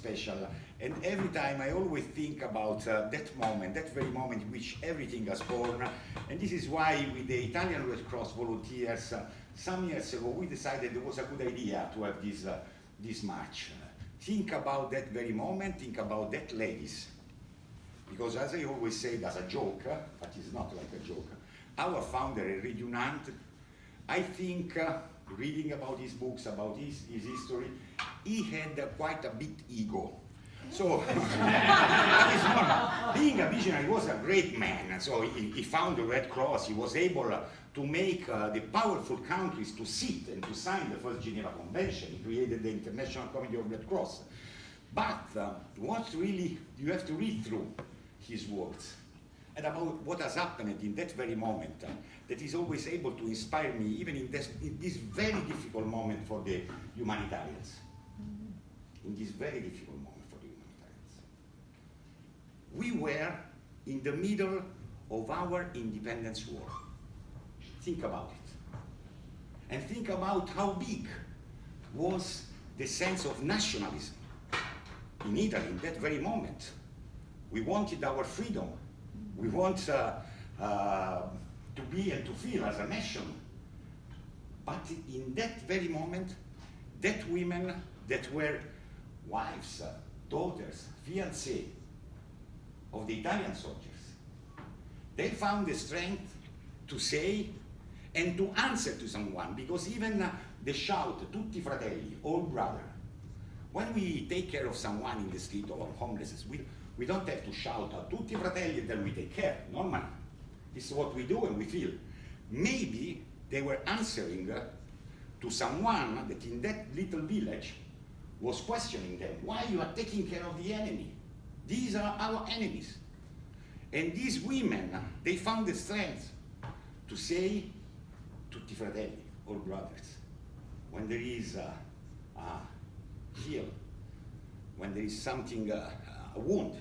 special. And every time I always think about that moment, that very moment in which everything was born. And this is why with the Italian Red Cross volunteers, some years ago, we decided it was a good idea to have this march. Think about that very moment, think about that ladies. Because as I always say as a joke, but it's not like a joke, our founder, Henri Dunant, I think, reading about his books, about his history, he had quite a big ego. So, being a visionary, he was a great man. So he found the Red Cross. He was able to make the powerful countries to sit and to sign the first Geneva Convention. He created the International Committee of Red Cross. But what really, you have to read through his words and about what has happened in that very moment that is always able to inspire me, even in this very difficult moment for the humanitarians. In this very difficult moment for the humanitarians. We were in the middle of our independence war. Think about it. And think about how big was the sense of nationalism in Italy in that very moment. We wanted our freedom. We want to be and to feel as a nation. But in that very moment, that women that were wives, daughters, fiancés of the Italian soldiers, they found the strength to say and to answer to someone, because even the shout, tutti fratelli, all brother, when we take care of someone in the street or homeless, we don't have to shout out tutti fratelli and then we take care. Normally, this is what we do and we feel. Maybe they were answering to someone that in that little village was questioning them. Why you are taking care of the enemy? These are our enemies. And these women, they found the strength to say tutti fratelli, all brothers. When there is a heel, when there is something, a wound,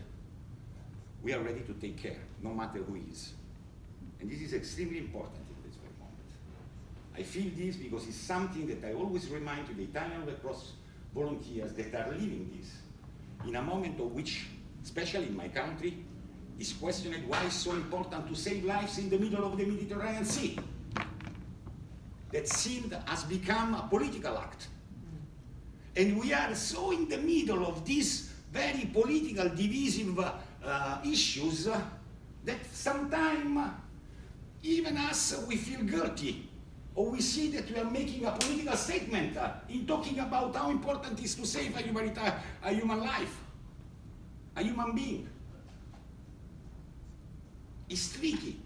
we are ready to take care, no matter who is. And this is extremely important in this very moment. I feel this because it's something that I always remind to the Italian Red Cross volunteers that are living this in a moment of which, especially in my country, is questioned why it's so important to save lives in the middle of the Mediterranean Sea. That seemed has become a political act. And we are so in the middle of these very political, divisive issues that sometimes even us, we feel guilty, or we see that we are making a political statement in talking about how important it is to save a human life, a human being. It's tricky.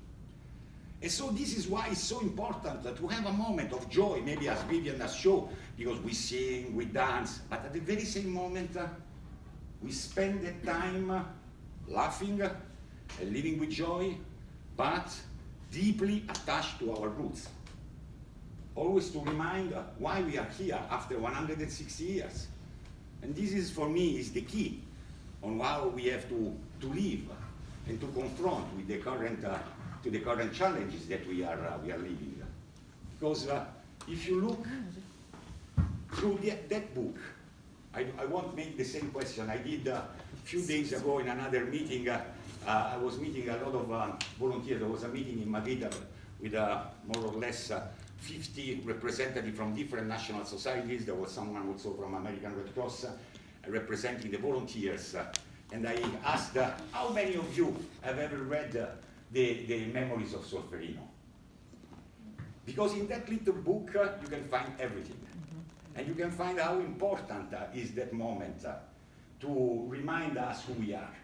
And so this is why it's so important to have a moment of joy, maybe as Vivian has shown, because we sing, we dance, but at the very same moment, we spend the time laughing and living with joy, but deeply attached to our roots. Always to remind why we are here after 160 years. And this is, for me, is the key on how we have to live and to confront with the current challenges that we are living. Because if you look through that book, I won't make the same question. I did a few days ago in another meeting. I was meeting a lot of volunteers. There was a meeting in Madrid with more or less 50 representatives from different national societies. There was someone also from American Red Cross representing the volunteers. And I asked, how many of you have ever read the Memories of Solferino? Because in that little book, you can find everything. And you can find how important is that moment to remind us who we are.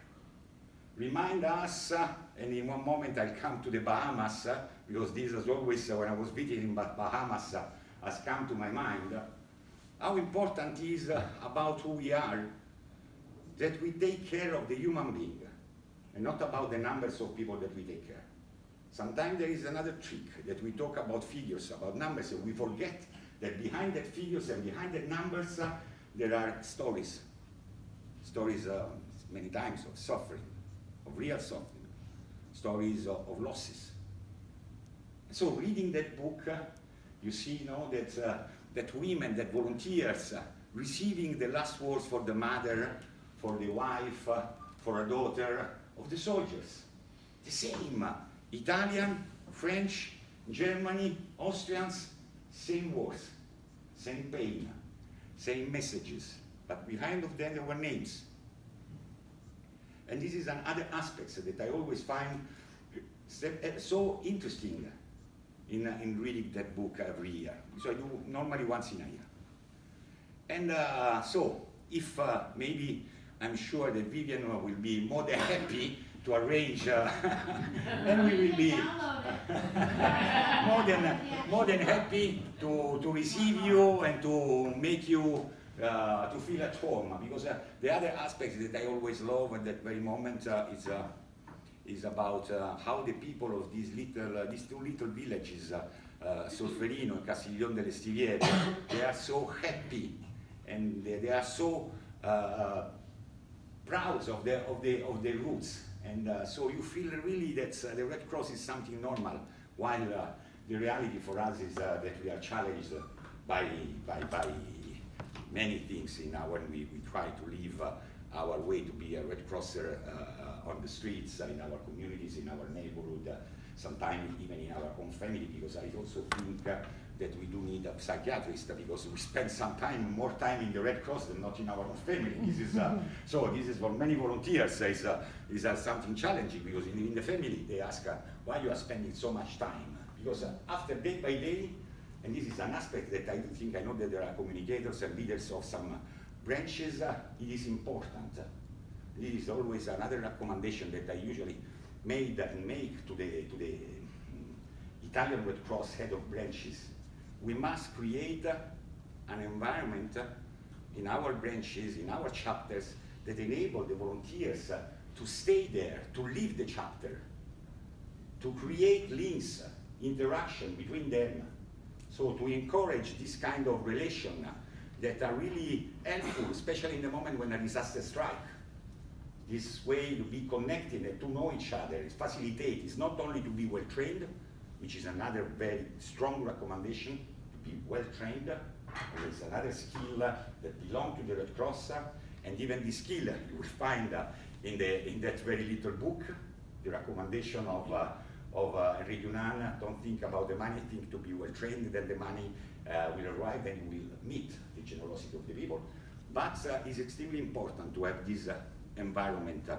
Remind us, and in one moment I'll come to the Bahamas, because this is always, when I was visiting Bahamas, has come to my mind, how important is about who we are, that we take care of the human being, and not about the numbers of people that we take care. Sometimes there is another trick, that we talk about figures, about numbers, and we forget that behind that figures and behind that numbers, there are stories. Stories many times of suffering, of real suffering, stories of losses. So reading that book, you see, that women, that volunteers, receiving the last words for the mother for the wife, for a daughter of the soldiers. The same, Italian, French, Germany, Austrians, same wars, same pain, same messages, but behind of them there were names. And this is another aspect that I always find so interesting in reading that book every year. So I do normally once in a year. And so, if maybe I'm sure that Vivian will be more than happy to arrange, and we will be more than happy to receive you and to make you to feel at home. Because the other aspect that I always love at that very moment is about how the people of these two little villages, Solferino and Castiglione delle Stiviere, they are so happy and they are so proud of their roots. And so you feel really that the Red Cross is something normal, while the reality for us is that we are challenged by many things when we try to live our way to be a Red Crosser on the streets, in our communities, in our neighborhood, sometimes even in our own family, because I also think that we do need a psychiatrist, because we spend more time in the Red Cross than not in our own family. This is so this is for many volunteers is something challenging, because in the family they ask why you are spending so much time, because after day by day, and this is an aspect that I think I know that there are communicators and leaders of some branches, it is important. This is always another recommendation that I usually make to the Italian Red Cross head of branches. We must create an environment in our branches, in our chapters, that enable the volunteers to stay there, to leave the chapter, to create links, interaction between them. So to encourage this kind of relation that are really helpful, especially in the moment when a disaster strikes. This way to be connected and to know each other, it facilitates. It's not only to be well trained, which is another very strong recommendation, to be well trained. It's another skill that belongs to the Red Cross, and even this skill you will find in that very little book, the recommendation of Enrique Unan. Don't think about the money, think to be well trained, then the money will arrive and you will meet the generosity of the people. But it's extremely important to have this environment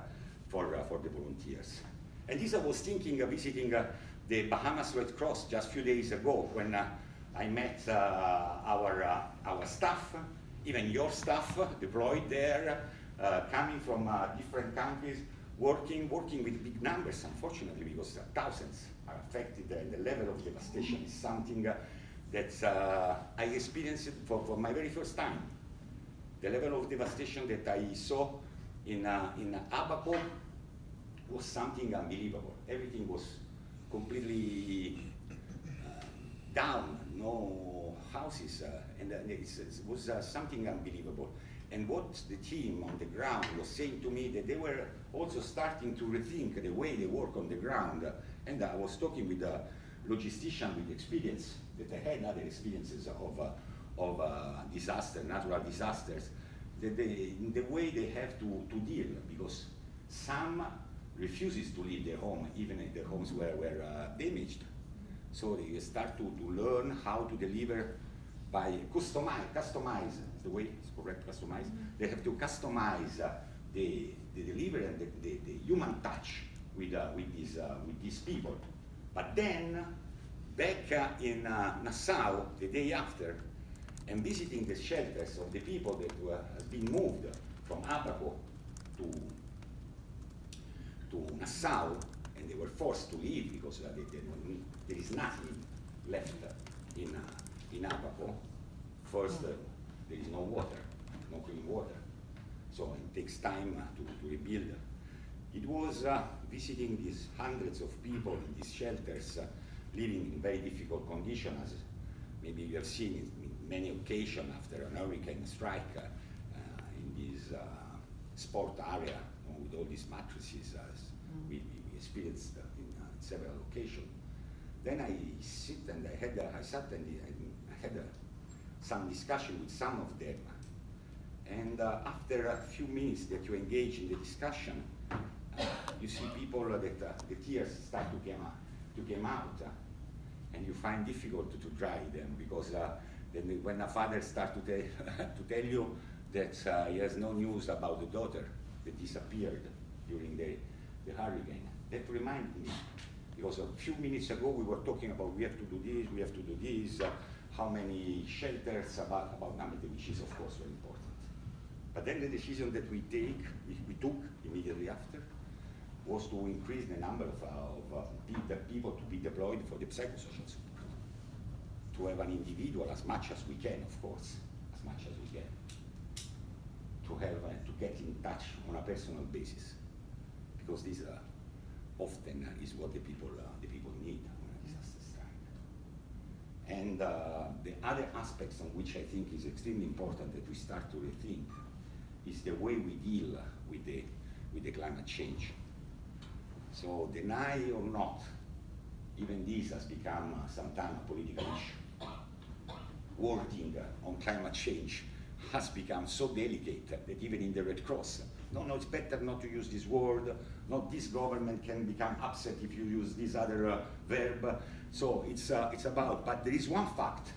for the volunteers. And this I was thinking of visiting the Bahamas Red Cross just a few days ago, when I met our staff, even your staff deployed there, coming from different countries, working with big numbers, unfortunately, because thousands are affected, and the level of devastation is something that I experienced for my very first time. The level of devastation that I saw in Abaco was something unbelievable. Everything was completely down, no houses, and it was something unbelievable. And what the team on the ground was saying to me, that they were also starting to rethink the way they work on the ground. And I was talking with a logistician with experience, that I had other experiences of disaster, natural disasters, the way they have to deal, because some refuses to leave their home, even if their homes were damaged. So they start to learn how to deliver by customize is the way it's correct, customize. They have to customize the delivery and the human touch with these people. But then, back in Nassau, the day after, and visiting the shelters of the people that have been moved from Abaco to Nassau, and they were forced to leave because there is nothing left in Abaco. First, there is no water, no clean water, so it takes time to rebuild. It was visiting these hundreds of people in these shelters, living in very difficult conditions, as maybe you have seen in many occasions after an hurricane strike in this sport area, with all these mattresses, as we experienced in several occasions. Then I had some discussion with some of them, And after a few minutes that you engage in the discussion, you see people that the tears start to come out, and you find difficult to dry them, because then when a father starts to tell you that he has no news about the daughter that disappeared during the hurricane, that reminds me, because a few minutes ago we were talking about we have to do this, how many shelters, about number, which is of course very important. But then the decision that we took immediately after, was to increase the number of people to be deployed for the psychosocial support, to have an individual as much as we can, of course, as much as we can, to have to get in touch on a personal basis, because this often is what the people need when a disaster strikes. And the other aspects on which I think is extremely important that we start to rethink is the way we deal with the climate change. So deny or not, even this has become sometimes a political issue. Wording on climate change has become so delicate that even in the Red Cross, no, it's better not to use this word, not this government can become upset if you use this other verb. So it's about, but there is one fact.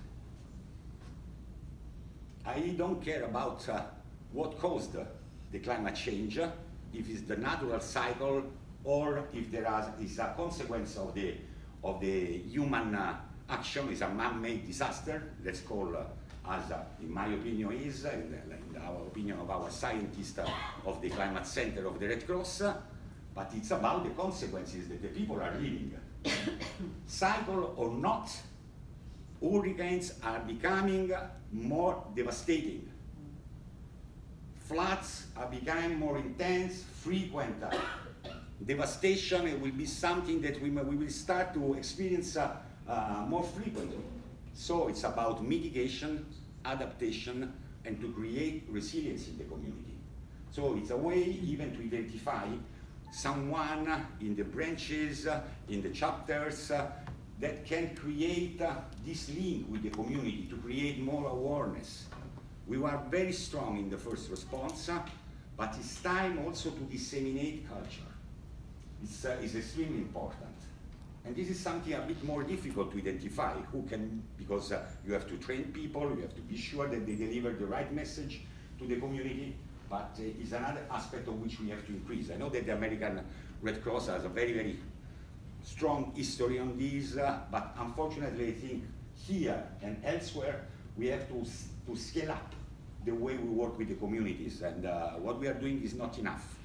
I don't care about what caused the climate change, if it's the natural cycle or if there is a consequence of the human action, is a man-made disaster. Let's call as in my opinion is, in our opinion of our scientists of the Climate Center of the Red Cross, but it's about the consequences that the people are living. Cycle or not, hurricanes are becoming more devastating. Floods are becoming more intense, frequent. Devastation will be something that we will start to experience more frequently. So it's about mitigation, adaptation, and to create resilience in the community. So it's a way even to identify someone in the branches, in the chapters, that can create this link with the community to create more awareness. We were very strong in the first response, but it's time also to disseminate culture. It's extremely important. And this is something a bit more difficult to identify, who can, because you have to train people, you have to be sure that they deliver the right message to the community, but it's another aspect of which we have to increase. I know that the American Red Cross has a very, very strong history on this, but unfortunately I think here and elsewhere we have to scale up the way we work with the communities, and what we are doing is not enough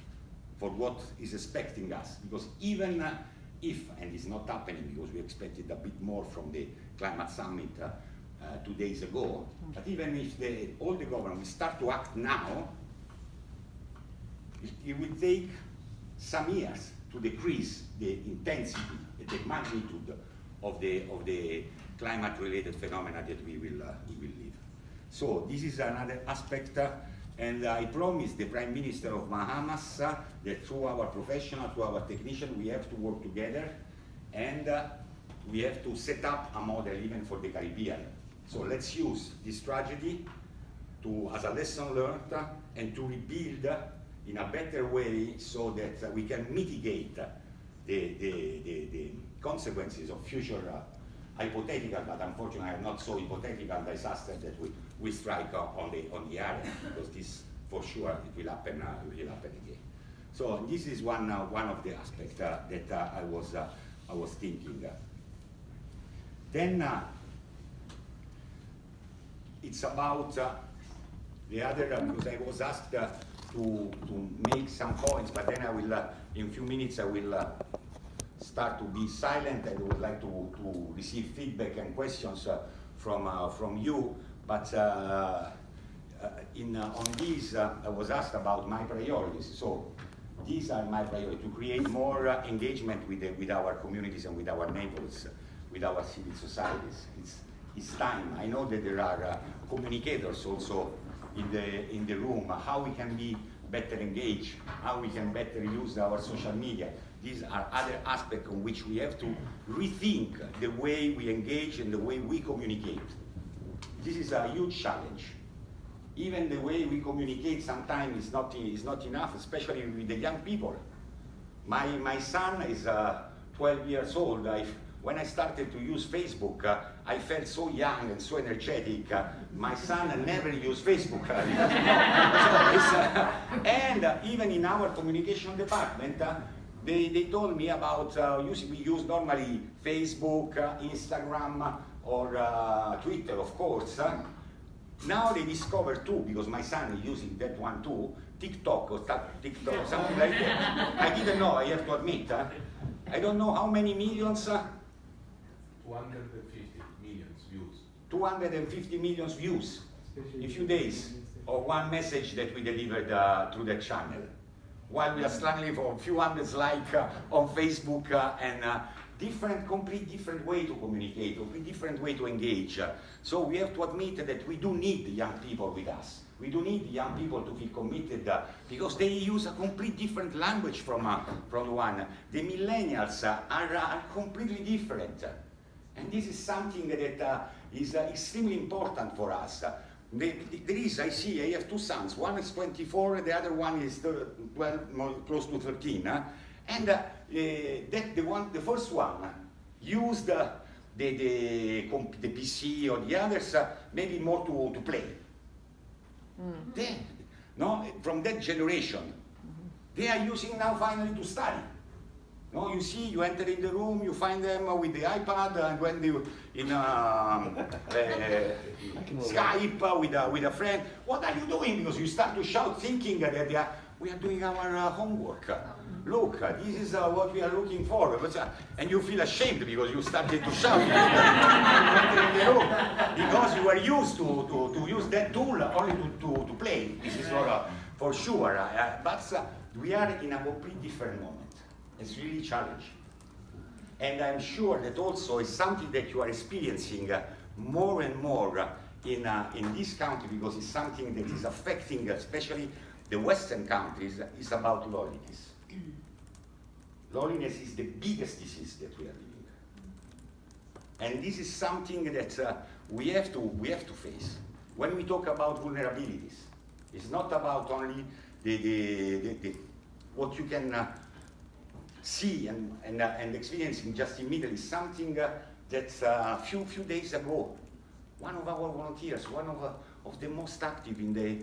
for what is expecting us, because even if, and it's not happening because we expected a bit more from the climate summit 2 days ago, but even if all the government will start to act now, it will take some years to decrease the intensity, the magnitude of the climate-related phenomena that we will live. So this is another aspect, and I promise the Prime Minister of Bahamas that through our professional, through our technician, we have to work together, and we have to set up a model even for the Caribbean. So let's use this tragedy as a lesson learned and to rebuild in a better way so that we can mitigate the consequences of future hypothetical, but unfortunately not so hypothetical disaster that we strike on the area, because this for sure it will happen again. So this is one of the aspects that I was thinking. Then it's about the other, because I was asked to make some points, but then I will, in a few minutes, I will start to be silent. I would like to receive feedback and questions from you. But on these, I was asked about my priorities. So these are my priorities: to create more engagement with our communities and with our neighbors, with our civil societies. It's time. I know that there are communicators also in the room. How we can be better engaged, how we can better use our social media. These are other aspects on which we have to rethink the way we engage and the way we communicate. This is a huge challenge. Even the way we communicate sometimes is not enough, especially with the young people. My son is 12 years old. When I started to use Facebook, I felt so young and so energetic. My son never used Facebook. And even in our communication department, they told me about we use normally Facebook, Instagram, or Twitter, of course. Now they discover too, because my son is using that one too, TikTok or TikTok, something like that. I didn't know, I have to admit. I don't know how many millions. 250 million views. 250 million views in a few days of one message that we delivered through the channel. While we are struggling for a few hundreds likes on Facebook and complete different way to communicate, complete different way to engage. So we have to admit that we do need young people with us. We do need young people to feel committed because they use a complete different language from one. The millennials are completely different. And this is something that is extremely important for us. There is, I have two sons. One is 24, the other one is 12, close to 13. And the first one used the PC or the others maybe more to play. Then, from that generation, they are using now finally to study. No, you see, you enter in the room, you find them with the iPad, and when they in Skype with a friend, what are you doing? Because you start to shout, thinking that we are doing our homework. Look, this is what we are looking for. And you feel ashamed because you started to shout in the room because you were used to use that tool only to play. This is for sure. But we are in a completely different moment. It's really challenging. And I'm sure that also is something that you are experiencing more and more in this country, because it's something that is affecting especially the Western countries, is about loneliness. Loneliness is the biggest disease that we are living. And this is something that we have to face. When we talk about vulnerabilities, it's not about only what you can see and experiencing just immediately. Something that a few days ago, one of our volunteers, one of the most active in the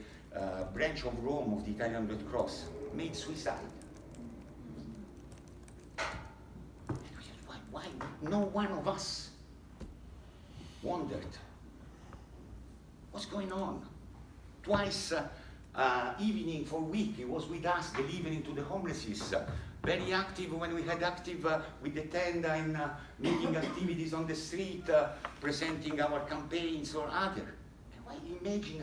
branch of Rome of the Italian Red Cross, made suicide. Why no one of us wondered what's going on? Twice evening for a week, he was with us delivering to the homeless. Very active when we had active with the tent and making activities on the street, presenting our campaigns or other. And well, imagine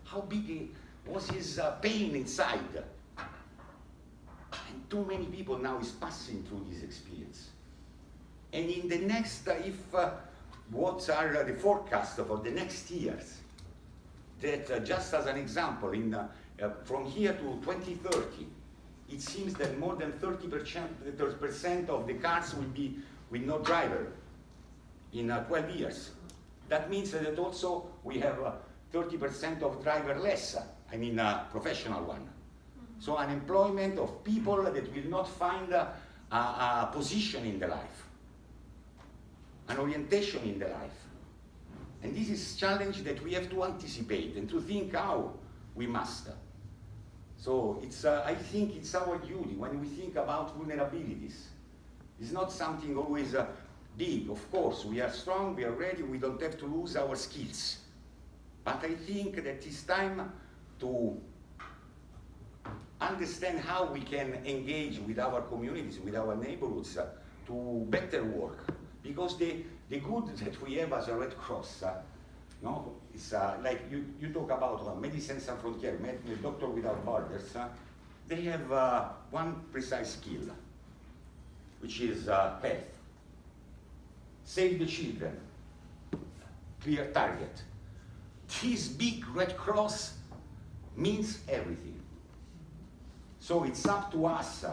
how big was his pain inside. And too many people now is passing through this experience. And in the next, what are the forecasts for the next years? That just as an example, from here to 2030, it seems that more than 30% of the cars will be with no driver in 12 years. That means that also we have 30% of driverless, professional one. So unemployment of people that will not find a position in the life, an orientation in the life. And this is a challenge that we have to anticipate and to think how we must. So I think it's our duty when we think about vulnerabilities. It's not something always big. Of course, we are strong, we are ready, we don't have to lose our skills. But I think that it's time to understand how we can engage with our communities, with our neighborhoods, to better work. Because the good that we have as a Red Cross, it's like you talk about Médecins Sans Frontières, Doctor Without Borders, they have one precise skill, which is health. Save the children, clear target. This big Red Cross means everything. So it's up to us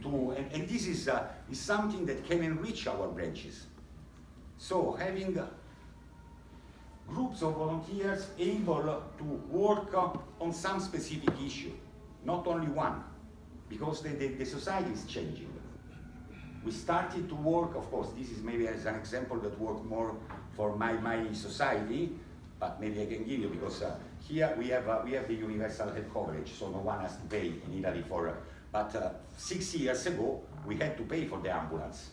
and this is something that can enrich our branches. So having groups of volunteers able to work on some specific issue, not only one, because the society is changing. We started to work, of course, this is maybe as an example that worked more for my society, but maybe I can give you, because here we have the universal health coverage, so no one has to pay in Italy for, but 6 years ago, we had to pay for the ambulance.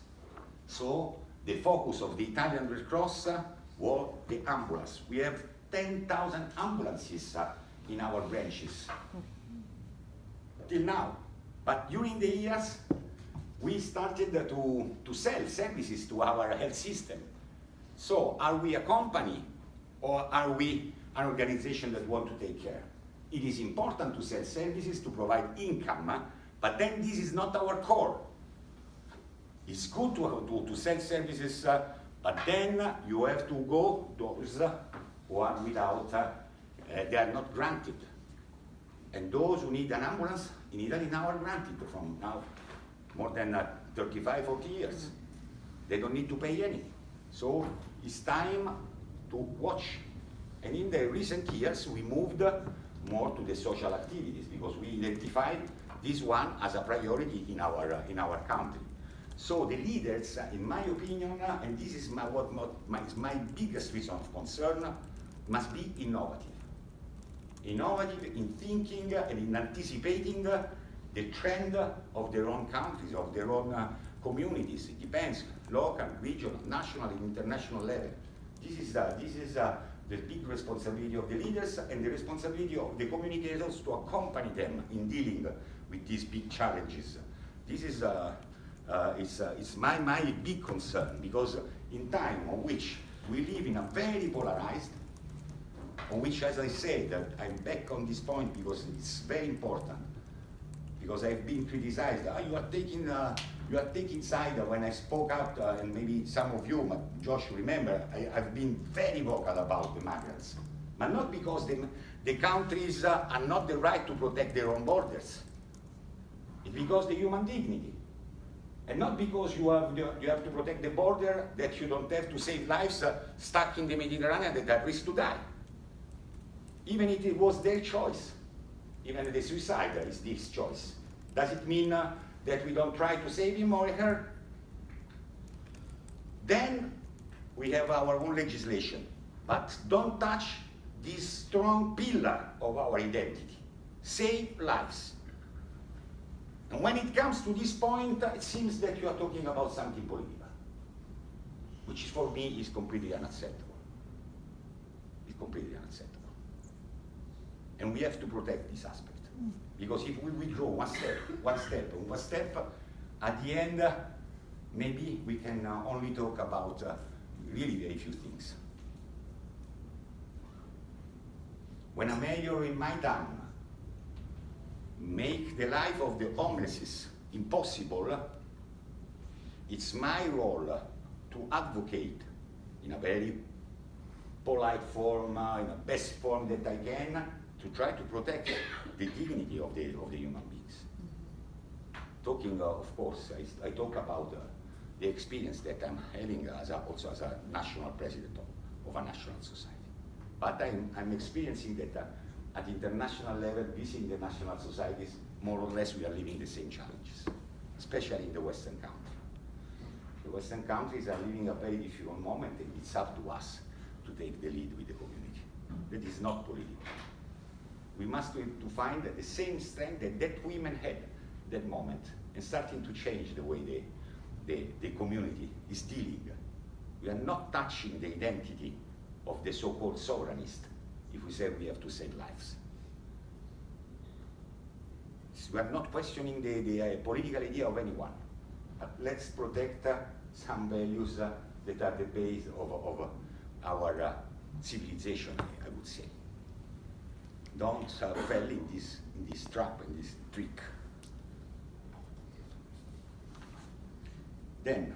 So the focus of the Italian Red Cross was the ambulance. We have 10,000 ambulances in our branches till now. But during the years, we started to sell services to our health system. So are we a company or are we an organization that want to take care? It is important to sell services to provide income, but then this is not our core. It's good to sell services, but then you have to go those who are without, they are not granted. And those who need an ambulance in Italy now are granted from now more than 35, 40 years. They don't need to pay anything. So it's time to watch. And in the recent years, we moved more to the social activities because we identified this one as a priority in our country. So the leaders, in my opinion, and this is my biggest reason of concern, must be innovative. Innovative in thinking and in anticipating the trend of their own countries, of their own communities. It depends, local, regional, national, and international level. This is the big responsibility of the leaders and the responsibility of the communicators to accompany them in dealing with these big challenges. This is it's my big concern, because in time on which we live in a very polarized, on which, as I said, I'm back on this point because it's very important, because I've been criticized. You are taking side when I spoke out, and maybe some of you, Josh, remember, I've been very vocal about the migrants, but not because the countries are not the right to protect their own borders. It's because the human dignity. And not because you have to protect the border, that you don't have to save lives stuck in the Mediterranean that are at risk to die. Even if it was their choice, even the suicide is this choice. Does it mean that we don't try to save him or her? Then we have our own legislation. But don't touch this strong pillar of our identity. Save lives. And when it comes to this point, it seems that you are talking about something political, which for me is completely unacceptable. It's completely unacceptable. And we have to protect this aspect. Because if we withdraw one step, at the end, maybe we can only talk about really very few things. When a mayor in my town make the life of the homeless impossible, it's my role to advocate in a very polite form, in the best form that I can, to try to protect the dignity of the human beings. Talking, of course, I talk about the experience that I'm having also as a national president of a national society. But I'm experiencing that at the international level, visiting the national societies, more or less we are living the same challenges, especially in the Western countries. The Western countries are living a very difficult moment, and it's up to us to take the lead with the community. That is not political. We must to find the same strength that women had that moment, and starting to change the way the community is dealing. We are not touching the identity of the so-called sovereignist if we say we have to save lives. We are not questioning the political idea of anyone, but let's protect some values that are the base of our civilization, I would say. Don't fall in this trap, in this trick. Then,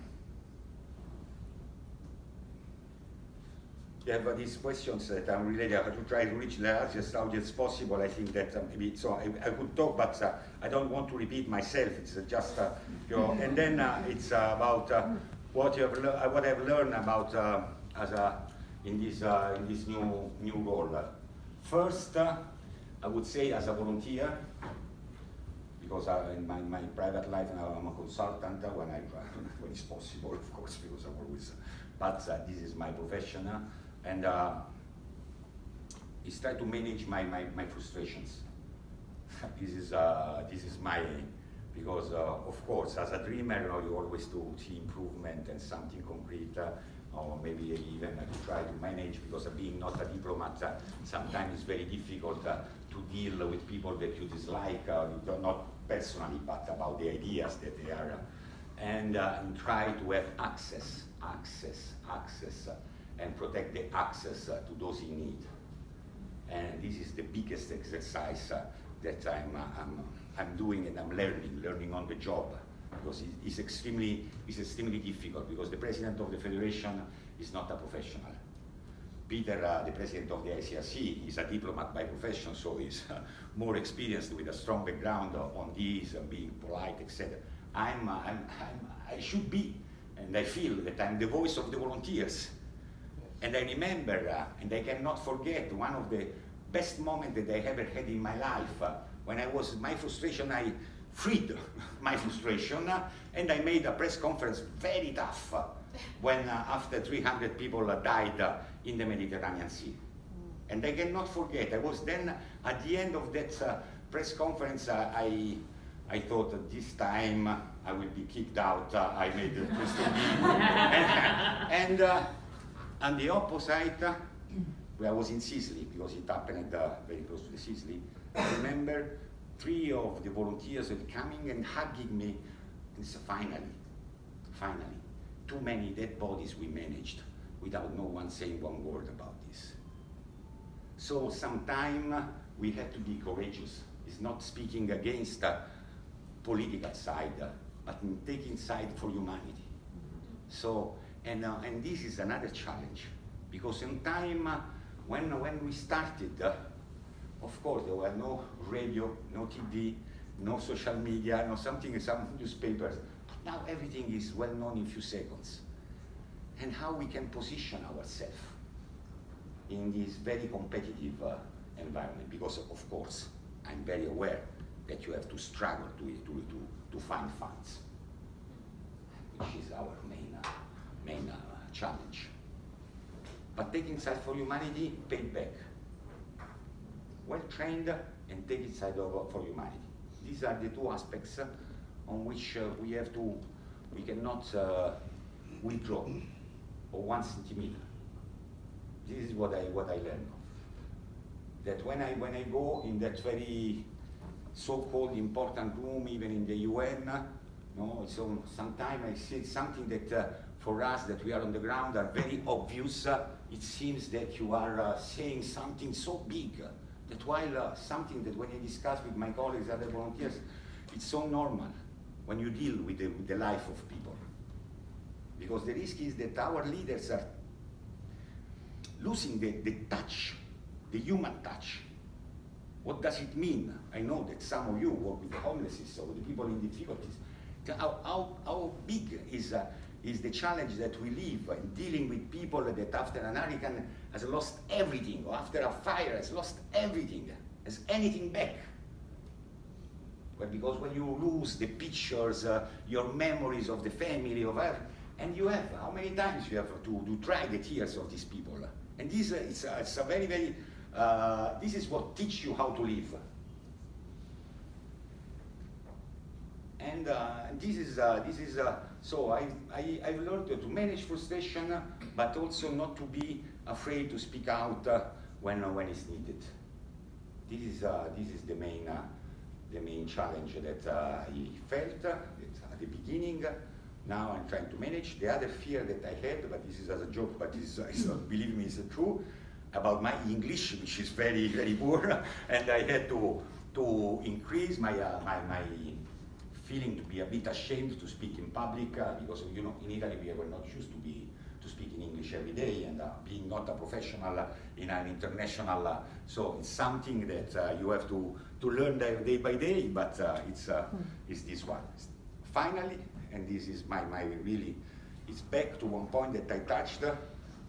you have these questions that are related. I have to try to reach the largest audience possible. I think that maybe so I could talk, but I don't want to repeat myself. It's just and then it's about what I've learned about as a in this new role. First, I would say as a volunteer, because in my private life now I'm a consultant when it's possible, of course, because I'm always, but this is my profession, and is try to manage my frustrations. This is my, because of course as a dreamer, you know, you always do see improvement and something concrete, or maybe even to try to manage, because being not a diplomat, sometimes it's very difficult to deal with people that you dislike, not personally, but about the ideas that they are, and try to have access, and protect the access to those in need. And this is the biggest exercise that I'm doing, and I'm learning on the job, because it's extremely difficult, because the president of the federation is not a professional. Peter, the president of the IFRC, is a diplomat by profession, so he's more experienced with a strong background on this, being polite, etc. I should be, and I feel that I'm the voice of the volunteers. And I remember, and I cannot forget, one of the best moments that I ever had in my life, when I was, my frustration, I freed my frustration, and I made a press conference very tough, when after 300 people died in the Mediterranean Sea. And I cannot forget, I was then, at the end of that press conference, I thought that this time I will be kicked out, I made a and on the opposite, where I was in Sicily, because it happened very close to the Sicily, I remember 3 of the volunteers were coming and hugging me, and said, finally, too many dead bodies we managed without no one saying one word about this. So sometimes we have to be courageous. It's not speaking against the political side, but in taking side for humanity. So, and this is another challenge, because in time, when we started, of course, there were no radio, no TV, no social media, no something, some newspapers. But now everything is well known in a few seconds. And how we can position ourselves in this very competitive environment, because of course, I'm very aware that you have to struggle to find funds, which is our main challenge. But taking side for humanity, paid back. Well trained and taking side for humanity. These are the 2 aspects on which we cannot withdraw, or 1 centimeter. This is what I learned. That when I go in that very so-called important room, even in the UN, no, so sometimes I see something that for us that we are on the ground are very obvious. It seems that you are saying something so big that while something that when I discuss with my colleagues, other volunteers, it's so normal when you deal with the life of people. Because the risk is that our leaders are losing the touch, the human touch. What does it mean? I know that some of you work with the homeless or with the people in difficulties. How big is the challenge that we live in dealing with people that after an hurricane has lost everything, or after a fire has lost everything, has anything back. But because when you lose the pictures, your memories of the family, of her, and you have, how many times you have to dry the tears of these people? And this it's a very, very, this is what teaches you how to live. And this is so I've learned to manage frustration, but also not to be afraid to speak out when it's needed. This is the main challenge that I felt at the beginning. Now I'm trying to manage. The other fear that I had, but this is as a joke, but it's believe me, it's true, about my English, which is very, very poor, and I had to increase my feeling to be a bit ashamed to speak in public, because in Italy we were not used to speak in English every day, and being not a professional in an international, so it's something that you have to learn day by day, but it's this one. Finally, and this is my really, it's back to one point that I touched,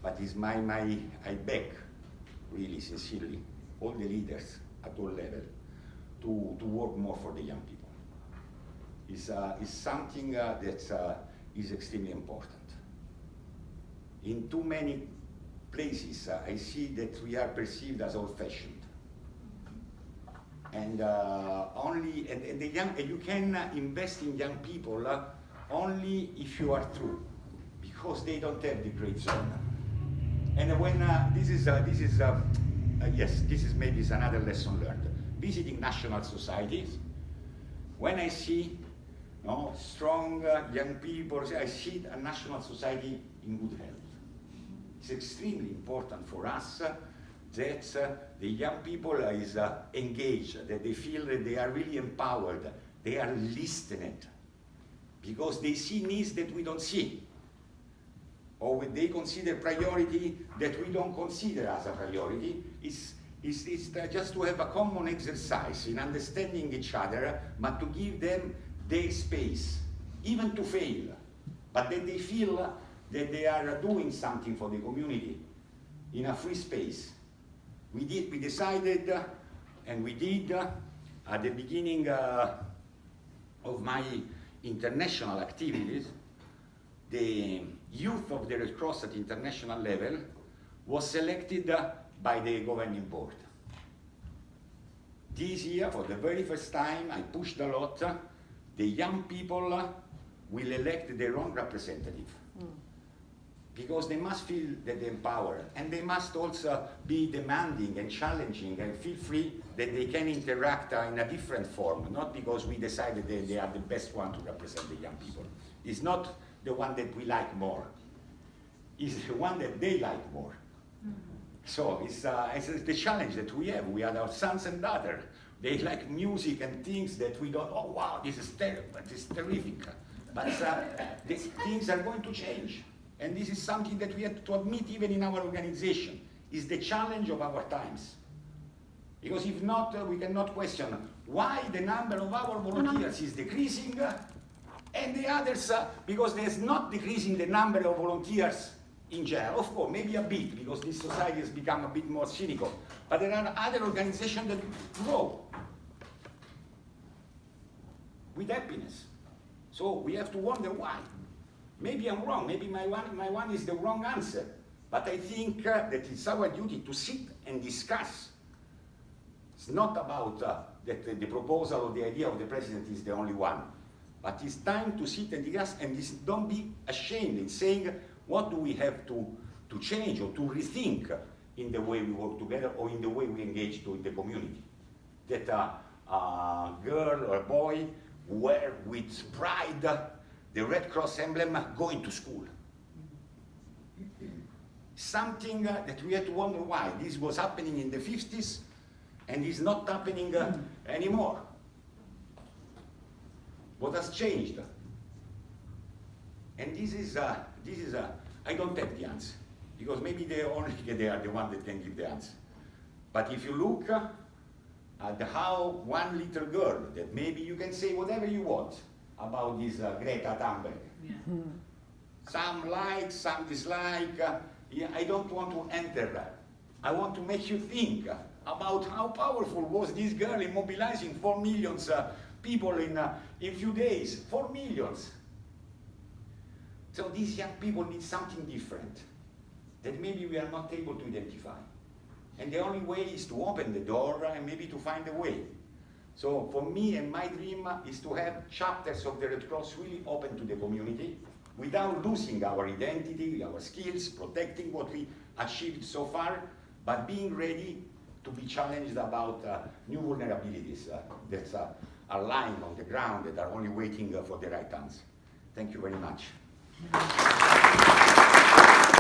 but I beg, really sincerely, all the leaders at all levels to work more for the young people. It's something that is extremely important. In too many places, I see that we are perceived as old-fashioned. And you can invest in young people only if you are true, because they don't have the great zone. And when this is maybe another lesson learned. Visiting national societies, when I see strong young people, I see a national society in good health. It's extremely important for us that the young people is engaged, that they feel that they are really empowered, they are listened, because they see needs that we don't see, or they consider priority that we don't consider as a priority. It's just to have a common exercise in understanding each other, but to give them their space, even to fail, but that they feel that they are doing something for the community in a free space. We decided, and we did at the beginning of my international activities, the youth of the Red Cross at international level was selected by the governing board. This year, for the very first time, I pushed a lot, the young people will elect their own representative. Because they must feel that they're empowered, and they must also be demanding and challenging and feel free that they can interact in a different form, not because we decided that they are the best one to represent the young people. It's not the one that we like more, it's the one that they like more. So it's the challenge that we have. We are our sons and daughters. They like music and things that we don't, oh wow, this is terrible, this is terrific. But the things are going to change. And this is something that we have to admit even in our organization, is the challenge of our times. Because if not, we cannot question why the number of our volunteers is decreasing, and the others, because there's not decreasing the number of volunteers in general. Of course, maybe a bit, because this society has become a bit more cynical. But there are other organizations that grow with happiness. So we have to wonder why. Maybe I'm wrong, maybe my one is the wrong answer, but I think that it's our duty to sit and discuss. It's not about that the proposal or the idea of the president is the only one, but it's time to sit and discuss, and don't be ashamed in saying what do we have to change or to rethink in the way we work together or in the way we engage to the community. That a girl or a boy wear with pride the Red Cross emblem going to school. Something that we had to wonder why. This was happening in the 50s and is not happening anymore. What has changed? And this is I don't have the answer, because maybe they are the one that can give the answer. But if you look at how one little girl, that maybe you can say whatever you want about this Greta Thunberg. Yeah. Some like, some dislike. I don't want to enter that. I want to make you think about how powerful was this girl in mobilizing 4 million people in few days. 4 million. So these young people need something different that maybe we are not able to identify. And the only way is to open the door and maybe to find a way. So for me, and my dream is to have chapters of the Red Cross really open to the community without losing our identity, our skills, protecting what we achieved so far, but being ready to be challenged about new vulnerabilities that are lying on the ground, that are only waiting for the right answer. Thank you very much.